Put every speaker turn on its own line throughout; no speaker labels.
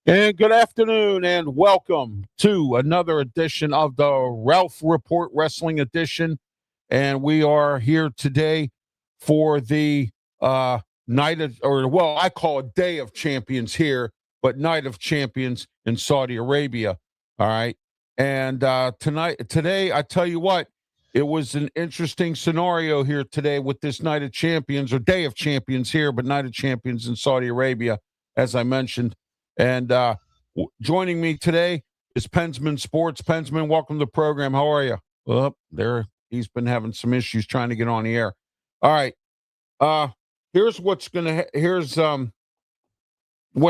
And good afternoon, and welcome to another edition of the Ralph Report Wrestling Edition. And we are here today for the night of, I call it Day of Champions here, but Night of Champions in Saudi Arabia. All right. And today, I tell you what, it was an interesting scenario here today with this Night of Champions, or Day of Champions here, but Night of Champions in Saudi Arabia, as I mentioned. And joining me today is Pensman Sports. Pensman, welcome to the program. How are you? Well, there he's been having some issues trying to get on the air. All right. Here's what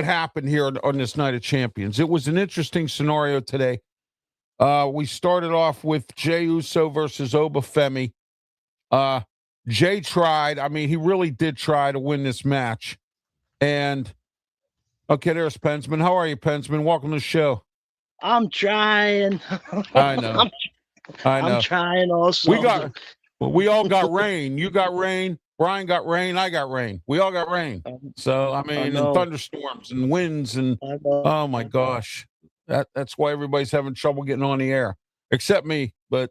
happened here on this Night of Champions. It was an interesting scenario today. We started off with Jey Uso versus Obafemi. Jey tried. I mean, he really did try to win this match. And okay, there's Pensman. How are you, Pensman? Welcome to the show.
I'm trying.
I know.
I'm trying also.
We all got rain. You got rain. Brian got rain. I got rain. We all got rain. So I mean, and thunderstorms and winds and oh my gosh, that's why everybody's having trouble getting on the air, except me. But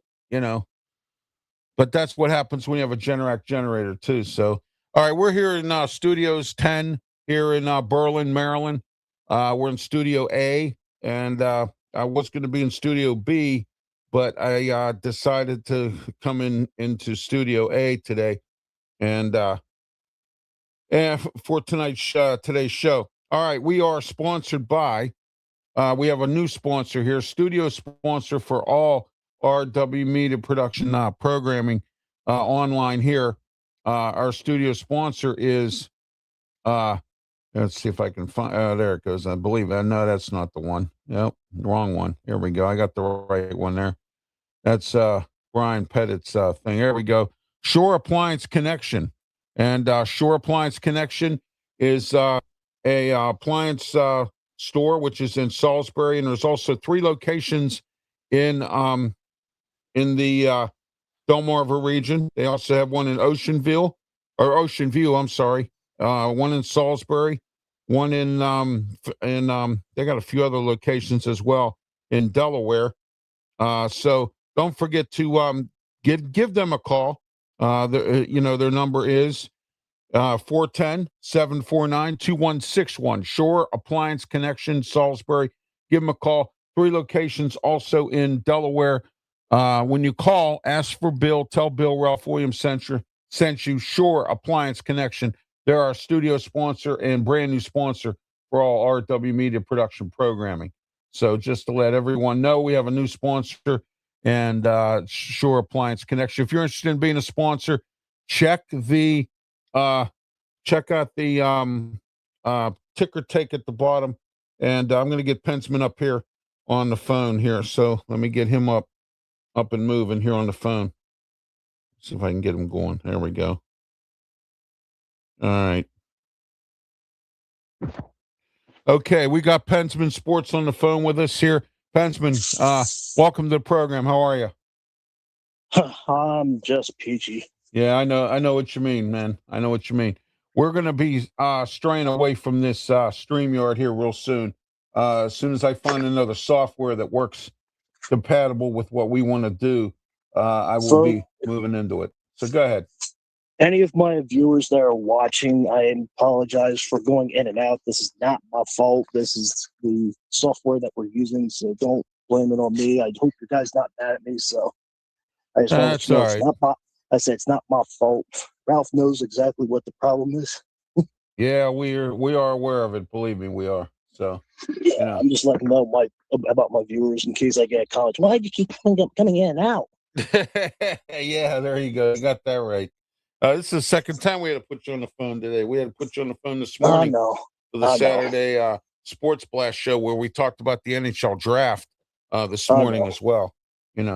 that's what happens when you have a Generac generator too. So all right, we're here in Studios 10 here in Berlin, Maryland. We're in Studio A, and I was going to be in Studio B, but I decided to come into Studio A today, and for today's show. All right, we are sponsored by. We have a new sponsor here, studio sponsor for all RW Media Production programming online here. Our studio sponsor is. Let's see if I can find. There it goes. I believe that. No, that's not the one. Nope, wrong one. Here we go. I got the right one there. That's Brian Pettit's thing. There we go. Shore Appliance Connection, and Shore Appliance Connection is a appliance store which is in Salisbury, and there's also 3 locations in the Delmarva region. They also have one in Ocean View. I'm sorry. One in Salisbury, one in they got a few other locations as well in Delaware. So don't forget to give them a call. Their number is 410-749-2161. Shore Appliance Connection, Salisbury. Give them a call. 3 locations also in Delaware. When you call, ask for Bill. Tell Bill Ralph Williams sent you. Shore Appliance Connection. They're our studio sponsor and brand new sponsor for all RW Media Production programming. So just to let everyone know, we have a new sponsor, and Shore Appliance Connection. If you're interested in being a sponsor, check out the ticker tape at the bottom. And I'm going to get Pensman up here on the phone here. So let me get him up and moving here on the phone. See if I can get him going. There we go. All right. Okay, we got Pensman Sports on the phone with us here. Pensman, welcome to the program. How are you?
I'm just peachy.
Yeah, I know what you mean, man. I know what you mean. We're going to be straying away from this StreamYard here real soon. As soon as I find another software that works compatible with what we want to do, I will be moving into it. So go ahead.
Any of my viewers that are watching, I apologize for going in and out. This is not my fault. This is the software that we're using, so don't blame it on me. I hope you guys not mad at me. So I just want to know it's not my fault. Ralph knows exactly what the problem is.
Yeah, we are aware of it. Believe me, we are. So
yeah, I'm just letting know about my viewers in case I get college. Why do you keep coming in and out?
Yeah, there you go. You got that right. This is the second time we had to put you on the phone today. We had to put you on the phone this morning for the Saturday Sports Blast show where we talked about the NHL draft this morning as well.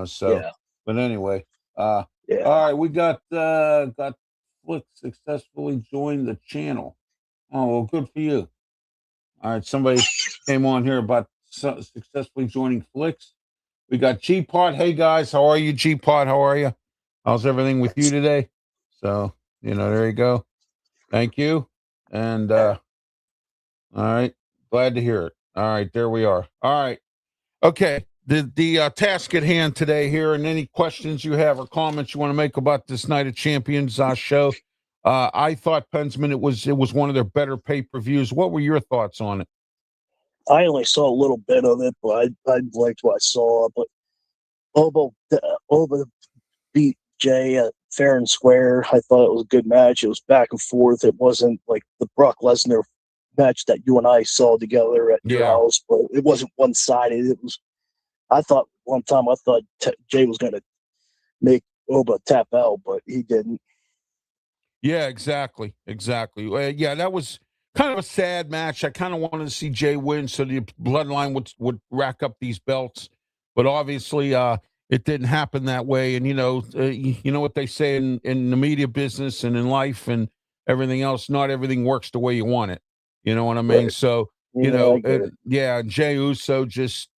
So but anyway, all right, we got Flick successfully joined the channel. Oh, well, good for you. All right, somebody came on here about successfully joining Flicks. We got G-Pod. Hey, guys, how are you, G-Pod? How are you? How's everything with you today? So, there you go. Thank you. And, all right, glad to hear it. All right, there we are. All right. Okay. The task at hand today here, and any questions you have or comments you want to make about this Night of Champions show. I thought, Pensman, it was one of their better pay-per-views. What were your thoughts on it?
I only saw a little bit of it, but I liked what I saw. But Oba beat Jay fair and square. I thought it was a good match. It was back and forth. It wasn't like the Brock Lesnar match that you and I saw together at your house, but it wasn't one-sided. It was. I thought one time Jay was going to make Oba tap out, but he didn't.
Yeah, exactly. Yeah, that was kind of a sad match. I kind of wanted to see Jay win so the Bloodline would rack up these belts, but obviously it didn't happen that way. And you know what they say in the media business and in life and everything else. Not everything works the way you want it. You know what I mean? Right. So Jey Uso just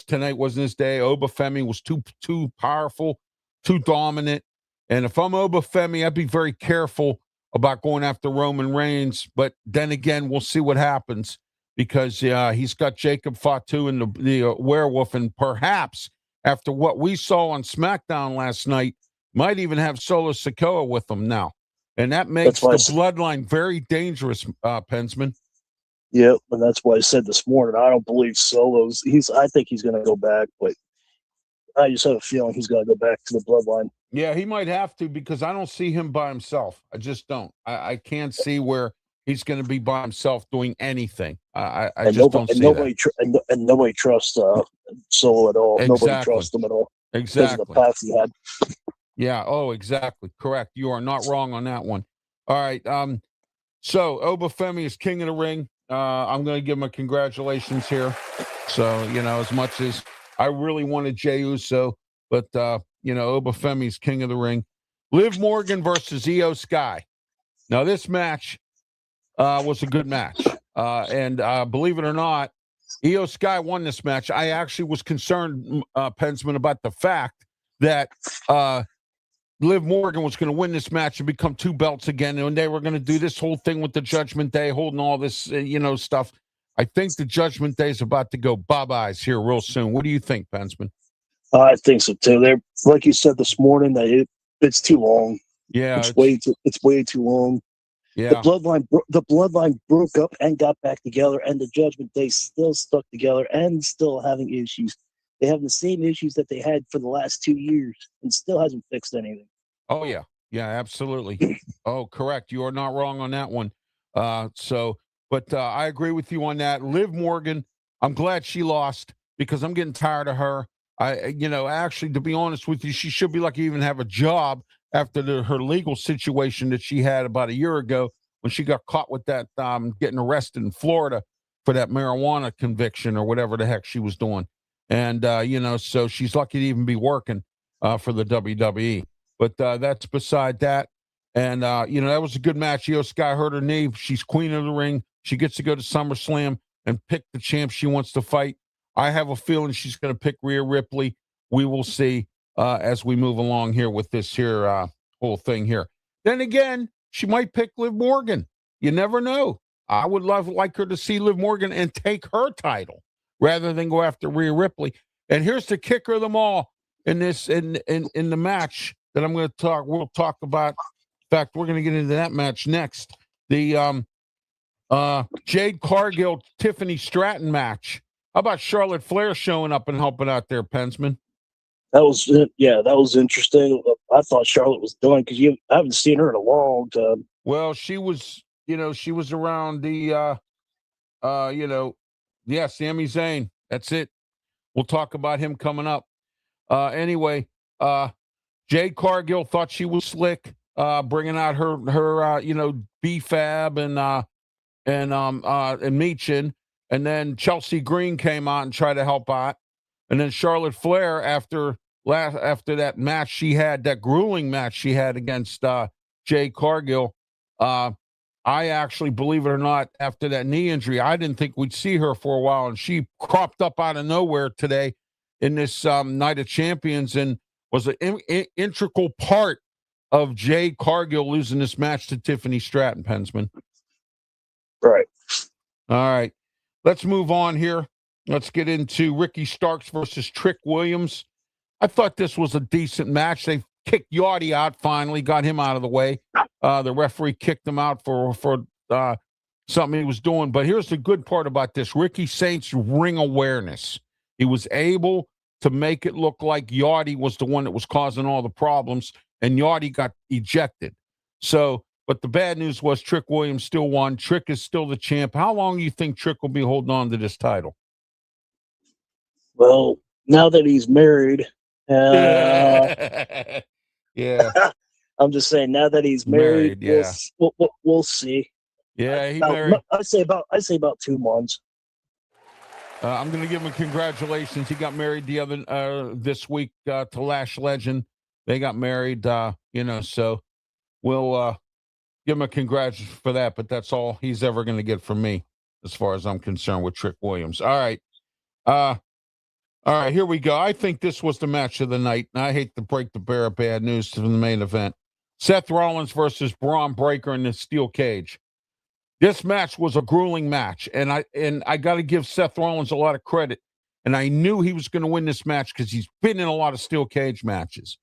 tonight wasn't his day. Oba Femi was too powerful, too dominant. And if I'm Oba Femi, I'd be very careful about going after Roman Reigns. But then again, we'll see what happens because he's got Jacob Fatu and the werewolf. And perhaps after what we saw on SmackDown last night, might even have Solo Sikoa with them now. And that makes the Bloodline very dangerous, Pensman.
Yeah, and that's why I said this morning, I don't believe Solo's. I think he's going to go back, but I just have a feeling he's going to go back to the Bloodline.
Yeah, he might have to because I don't see him by himself. I just don't. I can't see where he's going to be by himself doing anything. I just don't see that.
And nobody trusts Solo at all.
Exactly.
Nobody trusts him at all.
Exactly.
Because of the path he had.
Yeah. Oh, exactly. Correct. You are not wrong on that one. All right. So Oba Femi is king of the ring. I'm going to give him a congratulations here. So, as much as I really wanted Jey Uso, but, Oba Femi's king of the ring. Liv Morgan versus Io Sky. Now, this match was a good match. And believe it or not, Io Sky won this match. I actually was concerned, Pensman, about the fact that Liv Morgan was going to win this match and become 2 belts again. And they were going to do this whole thing with the Judgment Day, holding all this, stuff. I think the Judgment Day is about to go bye-byes here real soon. What do you think, Pensman?
I think so too. They're like you said this morning that it's too long.
Yeah,
it's way too long.
Yeah,
the bloodline broke up and got back together, and the Judgment Day still stuck together and still having issues. They have the same issues that they had for the last 2 years, and still hasn't fixed anything.
Oh yeah, absolutely. Oh, correct. You are not wrong on that one. But I agree with you on that. Liv Morgan, I'm glad she lost because I'm getting tired of her. Actually, to be honest with you, she should be lucky to even have a job after her legal situation that she had about a year ago when she got caught with that getting arrested in Florida for that marijuana conviction or whatever the heck she was doing. And, so she's lucky to even be working for the WWE. But that's beside that. And, that was a good match. Io Sky hurt her knee. She's queen of the ring. She gets to go to SummerSlam and pick the champ she wants to fight. I have a feeling she's going to pick Rhea Ripley. We will see as we move along here with this here whole thing here. Then again, she might pick Liv Morgan. You never know. I would like her to see Liv Morgan and take her title rather than go after Rhea Ripley. And here's the kicker of them all in the match that I'm going to talk. We'll talk about. In fact, we're going to get into that match next. The Jade Cargill, Tiffany Stratton match. How about Charlotte Flair showing up and helping out there, Pensman?
That was interesting. I thought Charlotte was done because I haven't seen her in a long time.
Well, she was around the, Sami Zayn. That's it. We'll talk about him coming up. Anyway, Jade Cargill thought she was slick, bringing out her B-Fab and Michin. And then Chelsea Green came out and tried to help out. And then Charlotte Flair, after that match she had, that grueling match she had against Jade Cargill, I actually, believe it or not, after that knee injury, I didn't think we'd see her for a while. And she cropped up out of nowhere today in this Night of Champions and was an integral part of Jade Cargill losing this match to Tiffany Stratton, Pensman.
Right.
All right. let's move on here. Let's get into Ricky Starks versus Trick Williams. I thought this was a decent match. They kicked Yardy out finally, got him out of the way. The referee kicked him out for something he was doing. But here's the good part about this. Ricky Saints' ring awareness. He was able to make it look like Yardy was the one that was causing all the problems, and Yardy got ejected. So, but the bad news was Trick Williams still won. Trick is still the champ. How long do you think Trick will be holding on to this title?
Well, now that he's married,
yeah.
I'm just saying. Now that he's married,
yeah.
we'll see.
Yeah, he married.
I say about 2 months.
I'm going to give him congratulations. He got married this week to Lash Legend. They got married, so we'll give him a congrats for that. But that's all he's ever going to get from me, as far as I'm concerned, with Trick Williams. All right, here we go. I think this was the match of the night. And I hate to break the bearer of bad news to the main event: Seth Rollins versus Braun Breaker in the steel cage. This match was a grueling match, and I got to give Seth Rollins a lot of credit. And I knew he was going to win this match because he's been in a lot of steel cage matches.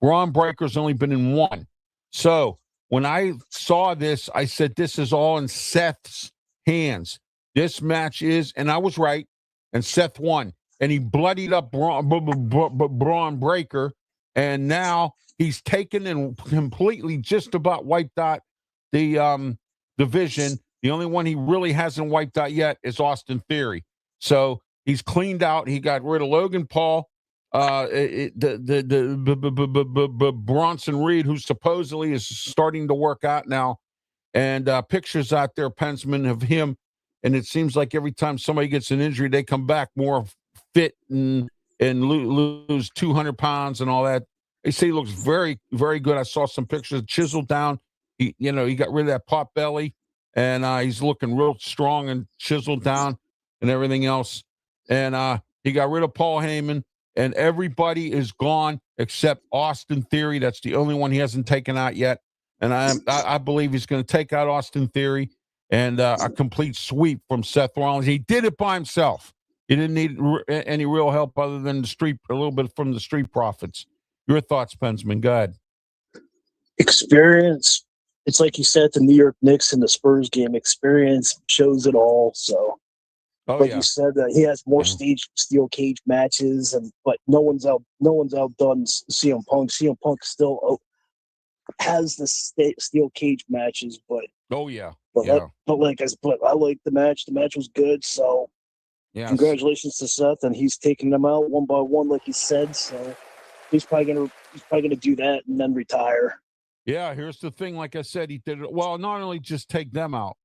Braun Breaker's only been in one. So when I saw this, I said, this is all in Seth's hands. This match is, and I was right, and Seth won. And he bloodied up Braun Breaker, and now he's taken and completely just about wiped out the division. The only one he really hasn't wiped out yet is Austin Theory. So he's cleaned out. He got rid of Logan Paul, Bronson Reed, who supposedly is starting to work out now, and pictures out there, Pensman, of him. And it seems like every time somebody gets an injury, they come back more fit and lose 200 pounds and all that. They say he looks very, very good. I saw some pictures, chiseled down. He got rid of that pot belly, and he's looking real strong and chiseled down and everything else. And he got rid of Paul Heyman, and everybody is gone except Austin Theory. That's the only one he hasn't taken out yet. And I believe he's going to take out Austin Theory and a complete sweep from Seth Rollins. He did it by himself. He didn't need any real help other than a little bit from the Street Profits. Your thoughts, Pensman? Go ahead.
Experience. It's like you said, the New York Knicks and the Spurs game. Experience shows it all. So, you said, that he has more steel cage matches, but no one's outdone CM Punk. CM Punk still has the steel cage matches, but I like the match. The match was good. So, congratulations to Seth, and he's taking them out one by one, like he said. So, he's probably gonna do that and then retire.
Yeah, here's the thing. Like I said, he did it. Well, not only just take them out,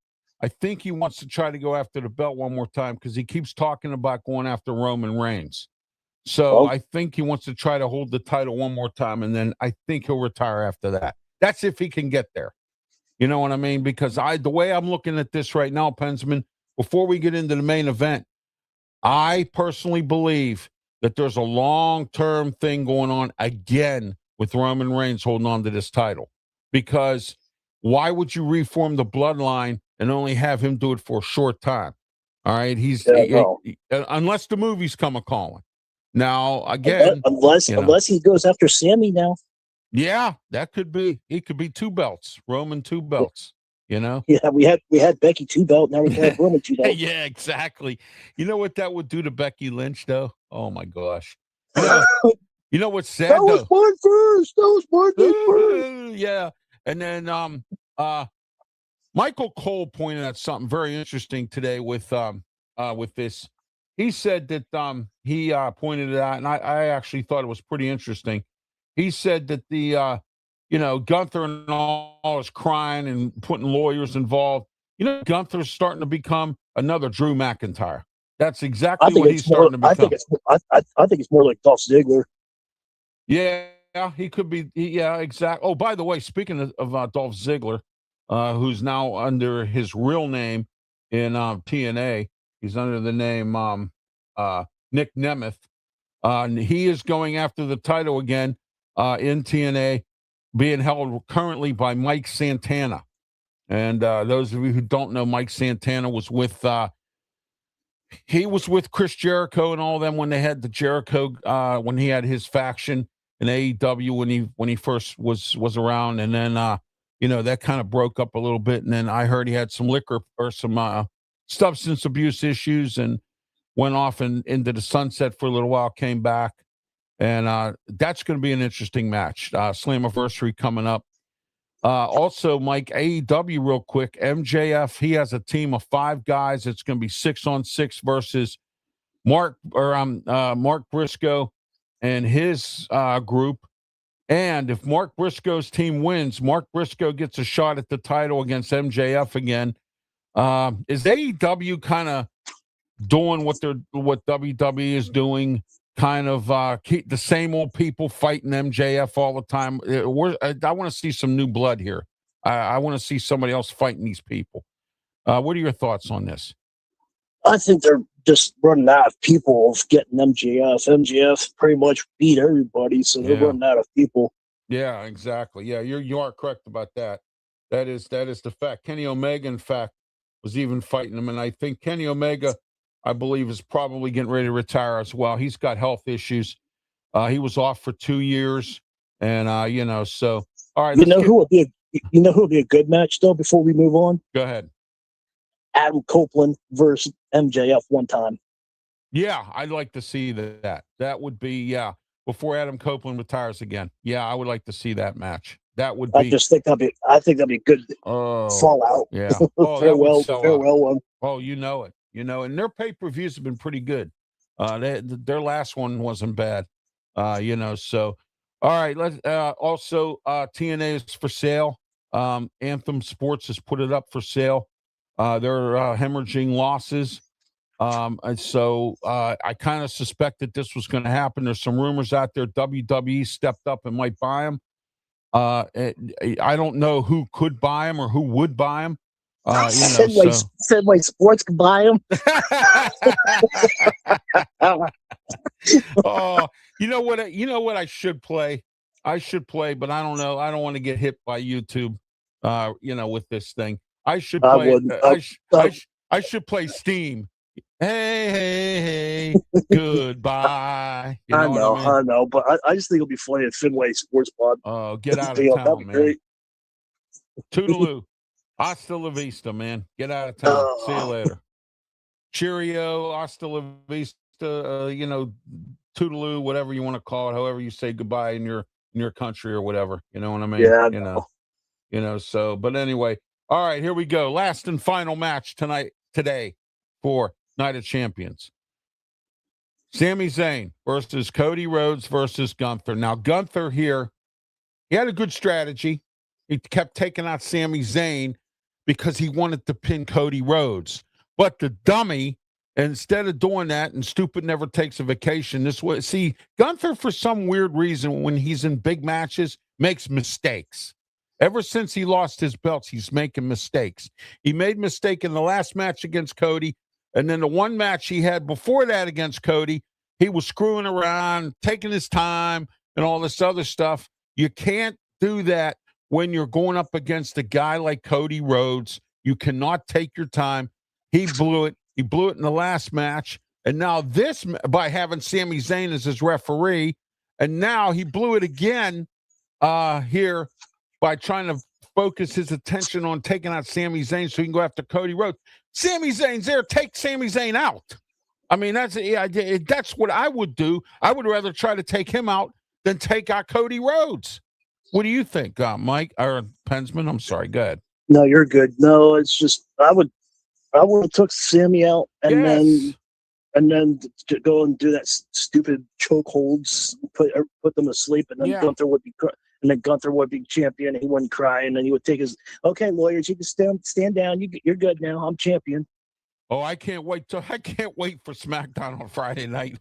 I think he wants to try to go after the belt one more time because he keeps talking about going after Roman Reigns. So I think he wants to try to hold the title one more time, and then I think he'll retire after that. That's if he can get there. You know what I mean? Because the way I'm looking at this right now, Pensman, before we get into the main event, I personally believe that there's a long-term thing going on again with Roman Reigns holding on to this title. Because why would you reform the bloodline and only have him do it for a short time? All right, unless the movies come a calling. Now again,
unless he goes after Sammy now.
Yeah, that could be. He could be 2 belts, Roman 2 belts. Yeah,
we had Becky 2 belt. Now we have Roman 2 belt.
Yeah, exactly. You know what that would do to Becky Lynch, though? Oh my gosh. You know what's sad? That was
my first. That was my first.
Yeah. And then Michael Cole pointed out something very interesting today with this. He said that he pointed it out, and I actually thought it was pretty interesting. He said that the Gunther and all is crying and putting lawyers involved. Gunther's starting to become another Drew McIntyre. That's exactly what he's starting to become.
I think it's more like Dolph Ziggler.
Yeah, he could be. Yeah, exactly. Oh, by the way, speaking of Dolph Ziggler, who's now under his real name in TNA, he's under the name Nick Nemeth. He is going after the title again in TNA, being held currently by Mike Santana. And those of you who don't know, Mike Santana was with he was with Chris Jericho and all them when they had the Jericho when he had his faction in AEW when he first was around, and then that kind of broke up a little bit, and then I heard he had some liquor or some substance abuse issues and went off and into the sunset for a little while, came back, and that's going to be an interesting match. Slammiversary coming up. Also, Mike, AEW real quick. MJF, he has a team of 5 guys. It's going to be 6-on-6 versus Mark Briscoe and his group. And if Mark Briscoe's team wins, Mark Briscoe gets a shot at the title against MJF again. Is AEW kind of doing what WWE is doing? Kind of keep the same old people fighting MJF all the time. I want to see some new blood here. I want to see somebody else fighting these people. What are your thoughts on this?
I think they're just running out of people of getting MJF. MJF pretty much beat everybody, so they're running out of people.
Yeah, exactly. Yeah, you are correct about that. That is the fact. Kenny Omega, in fact, was even fighting him, and I think Kenny Omega, I believe, is probably getting ready to retire as well. He's got health issues. He was off for 2 years, and so all right.
Who would be a good match though? Before we move on,
go ahead.
Adam Copeland versus MJF one time.
Yeah, I'd like to see that. That would be before Adam Copeland retires again. Yeah, I would like to see that match. That would be.
I think that'd be good. Fallout.
Yeah. Oh,
farewell one.
Oh, you know it. And their pay-per-views have been pretty good. Their last one wasn't bad. So all right, let's also TNA is for sale. Anthem Sports has put it up for sale. They're hemorrhaging losses. And so I kind of suspected this was going to happen. There's some rumors out there WWE stepped up and might buy them. I don't know who could buy them or who would buy them.
Fenway Sports can buy them.
Oh, you know what I should play? I should play, but I don't know. I don't want to get hit by YouTube. With this thing, I should play. I should play Steam. Hey, goodbye.
I know, but I just think it'll be funny at Fenway Sports Pod.
Oh, get out of town, man. Great. Toodaloo. Hasta la vista, man. Get out of town. See you later. Cheerio. Hasta la vista. Toodaloo, whatever you want to call it, however you say goodbye in your country or whatever. You know what I mean?
Yeah.
So, but anyway. All right, here we go. Last and final match today for Night of Champions. Sami Zayn versus Cody Rhodes versus Gunther. Now, Gunther here, he had a good strategy. He kept taking out Sami Zayn because he wanted to pin Cody Rhodes. But the dummy, instead of doing that, and stupid never takes a vacation, Gunther, for some weird reason, when he's in big matches, makes mistakes. Ever since he lost his belts, he's making mistakes. He made a mistake in the last match against Cody, and then the one match he had before that against Cody, he was screwing around, taking his time, and all this other stuff. You can't do that when you're going up against a guy like Cody Rhodes. You cannot take your time. He blew it. He blew it in the last match, and now this by having Sami Zayn as his referee, and now he blew it again here by trying to focus his attention on taking out Sami Zayn so he can go after Cody Rhodes. Sami Zayn's there. Take Sami Zayn out. I mean, that's what I would do. I would rather try to take him out than take out Cody Rhodes. What do you think, Mike or Pensman? I'm sorry. Go ahead.
No, you're good. No, it's just I would have took Sami out and then to go and do that stupid chokeholds, put them to sleep, and then Gunther would be. And then Gunther would be champion. And he wouldn't cry, and then he would take his lawyers. You can stand down. You're good now. I'm champion.
Oh, I can't wait for SmackDown on Friday night.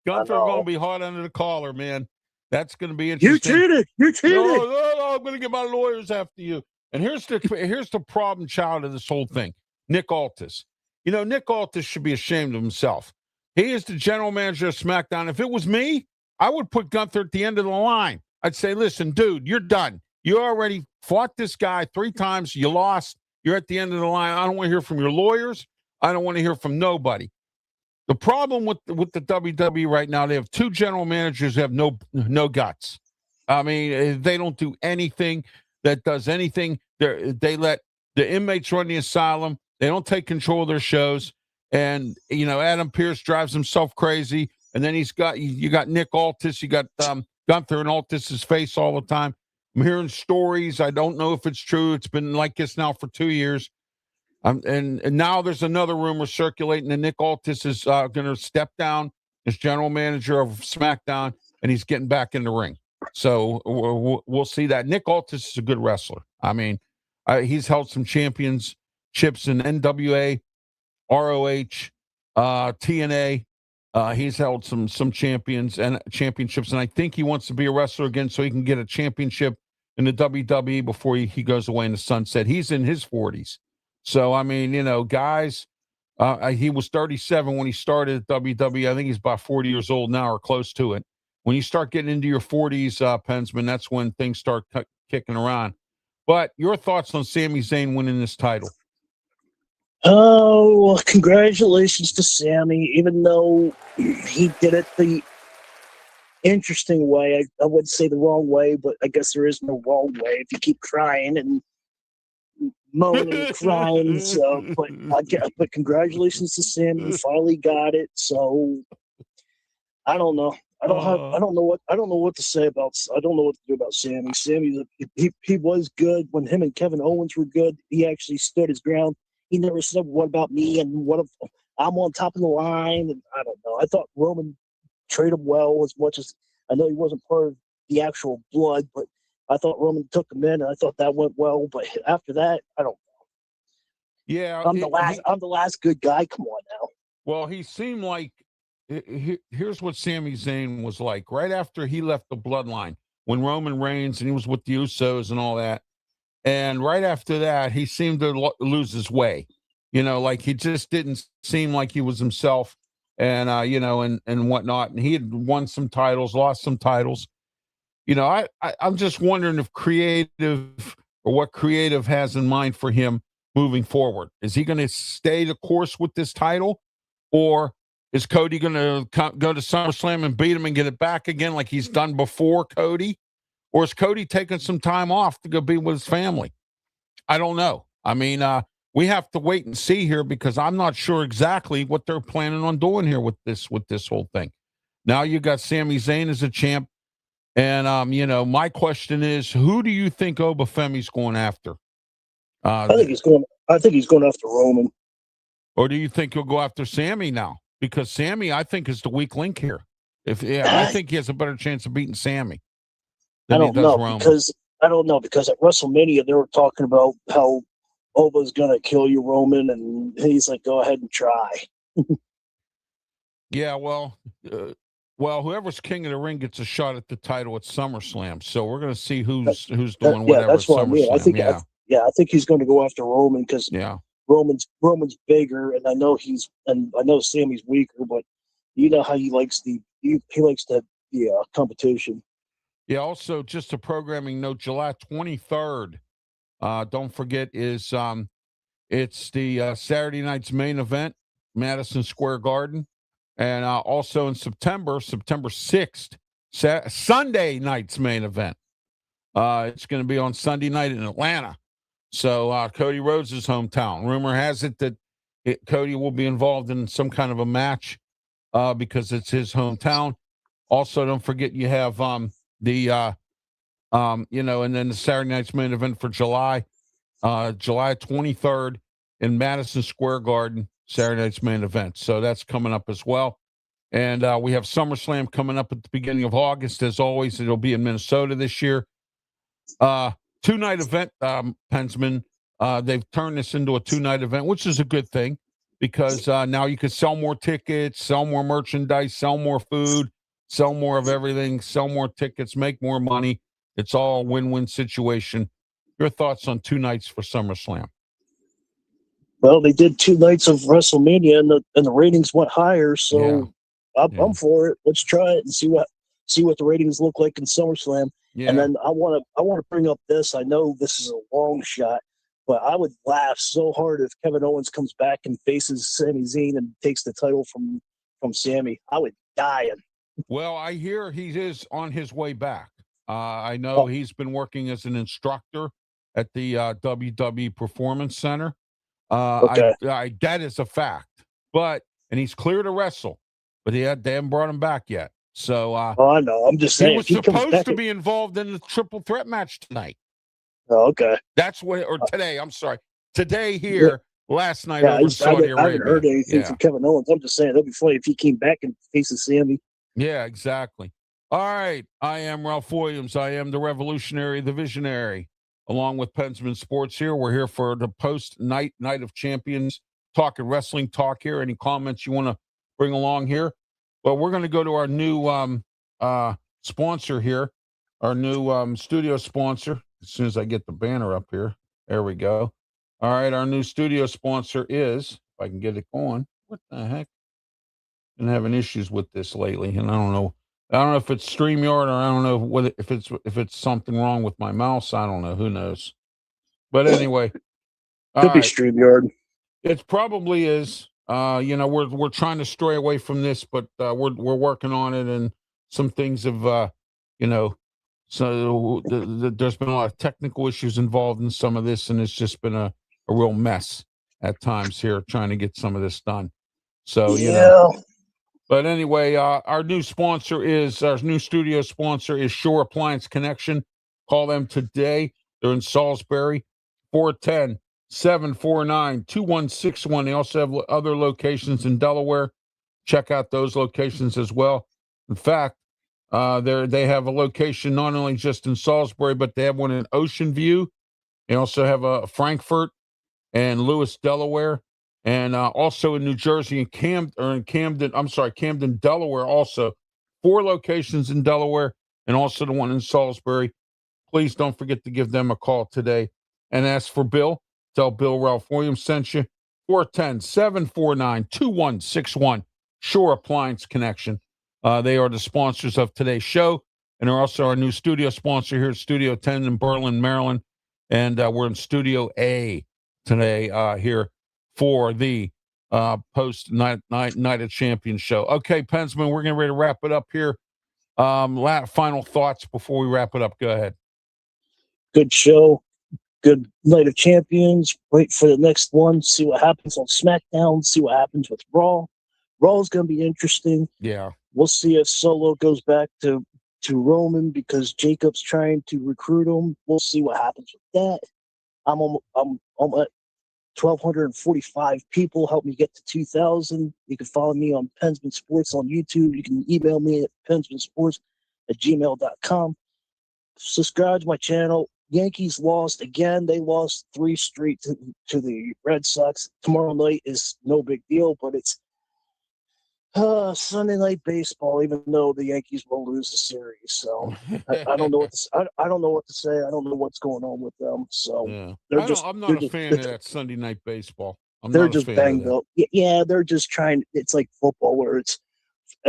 Gunther going to be hard under the collar, man. That's going to be interesting.
You cheated.
No, I'm going to get my lawyers after you. And here's the problem child of this whole thing, Nick Aldis. Nick Aldis should be ashamed of himself. He is the general manager of SmackDown. If it was me, I would put Gunther at the end of the line. I'd say, listen, dude, you're done. You already fought this guy 3 times. You lost. You're at the end of the line. I don't want to hear from your lawyers. I don't want to hear from nobody. The problem with the WWE right now, they have two general managers who have no guts. I mean, they don't do anything that does anything. They let the inmates run the asylum. They don't take control of their shows. And Adam Pearce drives himself crazy. And then you got Nick Aldis, you got Gunther and Aldis's face all the time. I'm hearing stories. I don't know if it's true. It's been like this now for 2 years. And now there's another rumor circulating that Nick Aldis is going to step down as general manager of SmackDown, and he's getting back in the ring. So we'll see that. Nick Aldis is a good wrestler. I mean, he's held some championships in NWA, ROH, TNA. He's held some championships, and I think he wants to be a wrestler again so he can get a championship in the WWE before he goes away in the sunset. He's in his 40s. So, I mean, guys, he was 37 when he started at WWE. I think he's about 40 years old now or close to it. When you start getting into your 40s, Pensman, that's when things start kicking around. But your thoughts on Sami Zayn winning this title?
Oh, congratulations to Sami, even though he did it the interesting way. I wouldn't say the wrong way, but I guess there is no wrong way if you keep crying and moaning and crying. So, but congratulations to Sami. He finally got it. So I don't know. I don't know what to say about. I don't know what to do about Sami. Sami, he was good when him and Kevin Owens were good. He actually stood his ground. He never said, "What about me?" and "What if I'm on top of the line?" And I don't know. I thought Roman treated him well, as much as I know he wasn't part of the actual blood, but I thought Roman took him in, and I thought that went well. But after that, I don't know.
Yeah,
I'm the last good guy. Come on now.
Well, he seemed like. Here's what Sami Zayn was like right after he left the bloodline, when Roman Reigns and he was with the Usos and all that. And right after that, he seemed to lose his way, like he just didn't seem like he was himself, and and whatnot. And he had won some titles, lost some titles. I'm just wondering if what creative has in mind for him moving forward. Is he going to stay the course with this title, or is Cody going to go to SummerSlam and beat him and get it back again like he's done before Cody? Or is Cody taking some time off to go be with his family? I don't know. I mean, we have to wait and see here because I'm not sure exactly what they're planning on doing here with this whole thing. Now you got Sami Zayn as a champ. And, my question is, who do you think Obafemi's going after?
I think he's going after Roman.
Or do you think he'll go after Sami now? Because Sami, I think, is the weak link here. I think he has a better chance of beating Sami.
I don't know because at WrestleMania they were talking about how Oba's gonna kill you, Roman, and he's like, "Go ahead and try."
Yeah, well, whoever's King of the Ring gets a shot at the title at SummerSlam. So we're gonna see who's doing whatever.
That's what I mean. I think he's going to go after Roman because Roman's bigger, and I know Sami's weaker, but you know how he likes the competition.
Yeah. Also, just a programming note: July 23rd. Don't forget is it's the Saturday night's main event, Madison Square Garden, and also in September 6th, Sunday night's main event. It's going to be on Sunday night in Atlanta. So Cody Rhodes' hometown. Rumor has it that Cody will be involved in some kind of a match because it's his hometown. Also, don't forget you have and then the Saturday night's main event for July 23rd in Madison Square Garden, Saturday night's main event. So that's coming up as well. And we have SummerSlam coming up at the beginning of August. As always, it'll be in Minnesota this year. 2-night event, Pensman. They've turned this into a 2-night event, which is a good thing because now you can sell more tickets, sell more merchandise, sell more food, sell more of everything, sell more tickets, make more money. It's all a win-win situation. Your thoughts on 2 nights for SummerSlam?
Well, they did 2 nights of WrestleMania, and the ratings went higher. So I'm for it. Let's try it and see what the ratings look like in SummerSlam. Yeah. And then I want to bring up this. I know this is a long shot, But I would laugh so hard if Kevin Owens comes back and faces Sami Zayn and takes the title from Sami. I would die.
Well, I hear he is on his way back. I know
Oh,
he's been working as an instructor at the WWE Performance Center.
okay.
That is a fact. And he's clear to wrestle, but they haven't brought him back yet. So
Oh, I know. I'm just
he
saying.
was
If he comes
supposed
back,
to be involved in the triple threat match tonight.
oh, okay.
That's what, or today. I'm sorry, today
Yeah,
here, last night
yeah.
over in Saudi
I haven't heard
Arabia.
anything
Yeah.
from Kevin Owens. I'm just saying that'd be funny if he came back and faces Sami.
Yeah, exactly. All right. I am Ralph Williams. I am the revolutionary, the visionary, along with Pensman Sports here. We're here for the post night of champions, talking wrestling talk here. Any comments you want to bring along here? Well, we're going to go to our new sponsor here, our new studio sponsor. As soon as I get the banner up here, there we go. All right. Our new studio sponsor is, if I can get it going. What the heck? Been having issues with this lately, and I don't know. I don't know if it's StreamYard or I don't know whether if it's something wrong with my mouse. I don't know. Who knows? But anyway, all
Could be
right.
StreamYard.
It probably is. We're trying to stray away from this, but we're working on it, and some things have so there's been a lot of technical issues involved in some of this, and it's just been a real mess at times here trying to get some of this done. So
Yeah.
But anyway, our new studio sponsor is Shore Appliance Connection. Call them today. They're in Salisbury, 410-749-2161. They also have other locations in Delaware. Check out those locations as well. In fact, they have a location not only just in Salisbury, but they have one in Ocean View. They also have a Frankfort and Lewis, Delaware. And also in New Jersey and Camden, Delaware, also 4 locations in Delaware, and also the one in Salisbury. Please don't forget to give them a call today and ask for Bill. Tell Bill Ralph Williams sent you. 410-749-2161. Shore Appliance Connection. They are the sponsors of today's show, and they're also our new studio sponsor here at Studio 10 in Berlin, Maryland. And we're in Studio A today here for the post night of champions show. Okay, Pensman, we're getting ready to wrap it up here. Final thoughts before we wrap it up. Go ahead.
Good show. Good night of champions. Wait for the next one. See what happens on SmackDown. See what happens with Raw. Raw is going to be interesting.
Yeah.
We'll see if Solo goes back to Roman because Jacob's trying to recruit him. We'll see what happens with that. I'm at 1,245 people. Help me get to 2,000. You can follow me on Pensman Sports on YouTube. You can email me at pensmansports@gmail.com. Subscribe to my channel. Yankees lost again. They lost 3 straight to the Red Sox. Tomorrow night is no big deal, but it's Sunday night baseball. Even though the Yankees will lose the series, so I don't know what to, I don't know what to say. I don't know what's going on with them. So
Yeah. I'm not
they're
a
just,
fan of that Sunday night baseball.
they're just banged up. Yeah, they're just trying. It's like football where it's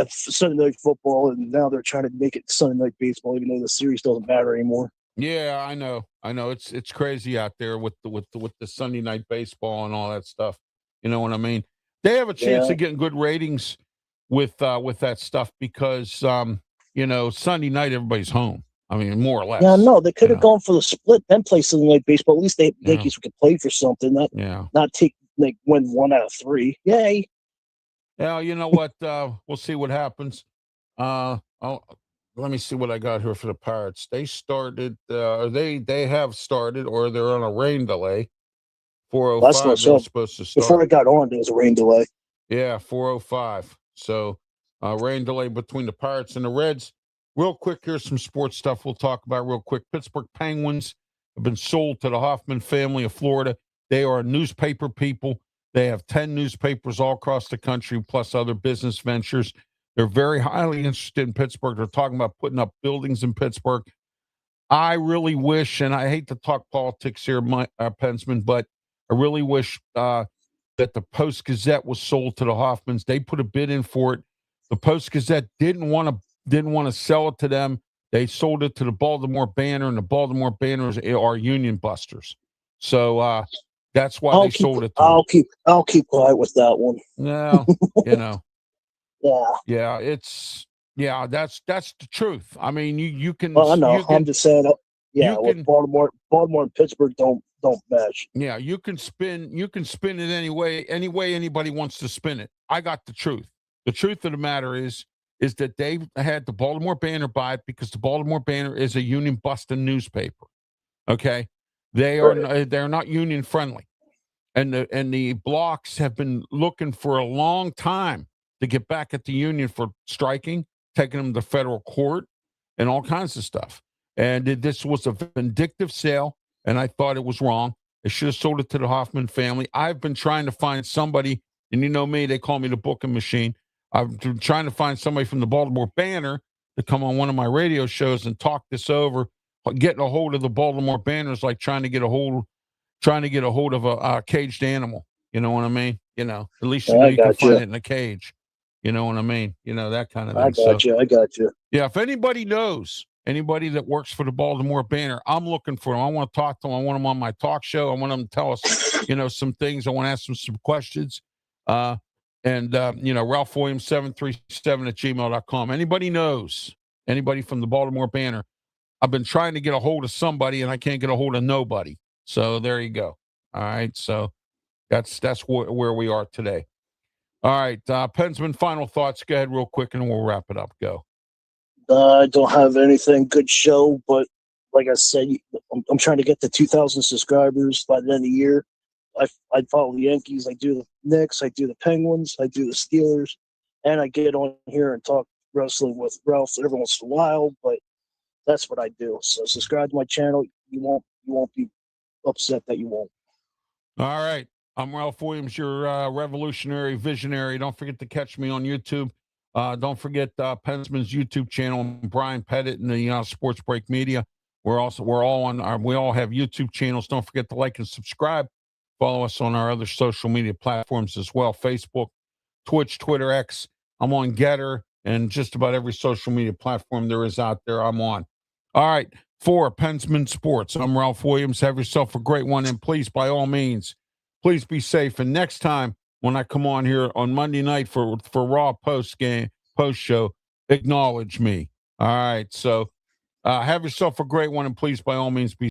Sunday night football, and now they're trying to make it Sunday night baseball, even though the series doesn't matter anymore.
Yeah, I know. It's crazy out there with the Sunday night baseball and all that stuff. You know what I mean? They have a chance of getting good ratings with that stuff because Sunday night everybody's home. I mean, more or less.
Yeah, no, they could have gone for the split, then play Sunday night baseball. At least the Yankees could play for something, not take win 1 out of 3. Yay!
Yeah, you know what? We'll see what happens. Let me see what I got here for the Pirates. They started, they have started, or they're on a rain delay. 4:05. They're supposed to start.
Before I got on, there was a rain delay.
Yeah, 4:05. So, rain delay between the Pirates and the Reds. Real quick, here's some sports stuff we'll talk about real quick. Pittsburgh Penguins have been sold to the Hoffman family of Florida. They are newspaper people. They have 10 newspapers all across the country, plus other business ventures. They're very highly interested in Pittsburgh. They're talking about putting up buildings in Pittsburgh. I really wish, and I hate to talk politics here, Pensman, but I really wish that the Post-Gazette was sold to the Hoffmans. They put a bid in for it. The Post-Gazette didn't want to sell it to them. They sold it to the Baltimore Banner, and the Baltimore Banners are union busters. So that's why
I'll
they
keep
sold it to him.
I'll keep quiet with that one.
No,
Yeah.
Yeah, that's the truth. I mean, you can
Well, I know.
you
I'm
can
just saying. Yeah,
you
with
can
Baltimore and Pittsburgh don't match.
yeah, you can spin it any way anybody wants to spin it. I got the truth. The truth of the matter is that they had the Baltimore Banner buy it because the Baltimore Banner is a union busting newspaper. Okay? They're not union friendly. And the blocks have been looking for a long time to get back at the union for striking, taking them to federal court and all kinds of stuff. And this was a vindictive sale, and I thought it was wrong. They should have sold it to the Hoffman family. I've been trying to find somebody, and you know me, they call me the booking machine. I've been trying to find somebody from the Baltimore Banner to come on one of my radio shows and talk this over. Getting a hold of the Baltimore Banner is like trying to get a hold of a caged animal. You know what I mean? At least you can find it in a cage. You know what I mean? That kind of thing.
I got you.
Yeah, if anybody knows anybody that works for the Baltimore Banner, I'm looking for them. I want to talk to them. I want them on my talk show. I want them to tell us, some things. I want to ask them some questions. Ralph Williams 737@gmail.com. Anybody knows anybody from the Baltimore Banner? I've been trying to get a hold of somebody and I can't get a hold of nobody. So there you go. All right. So that's where we are today. All right. Pensman, final thoughts. Go ahead real quick and we'll wrap it up. Go.
I don't have anything. Good show, but like I said, I'm trying to get to 2,000 subscribers by the end of the year. I follow the Yankees. I do the Knicks. I do the Penguins. I do the Steelers, and I get on here and talk wrestling with Ralph every once in a while. But that's what I do. So subscribe to my channel. You won't be upset that you won't.
All right. I'm Ralph Williams, your revolutionary visionary. Don't forget to catch me on YouTube. Don't forget Pensman's YouTube channel, Brian Pettit and the Sports Break Media. We all have YouTube channels. Don't forget to like and subscribe. Follow us on our other social media platforms as well: Facebook, Twitch, Twitter, X. I'm on Getter and just about every social media platform there is out there. I'm on. All right. For Pensman Sports, I'm Ralph Williams. Have yourself a great one, and please, by all means, please be safe. And next time when I come on here on Monday night for Raw post show, acknowledge me. All right. So have yourself a great one, and please, by all means, be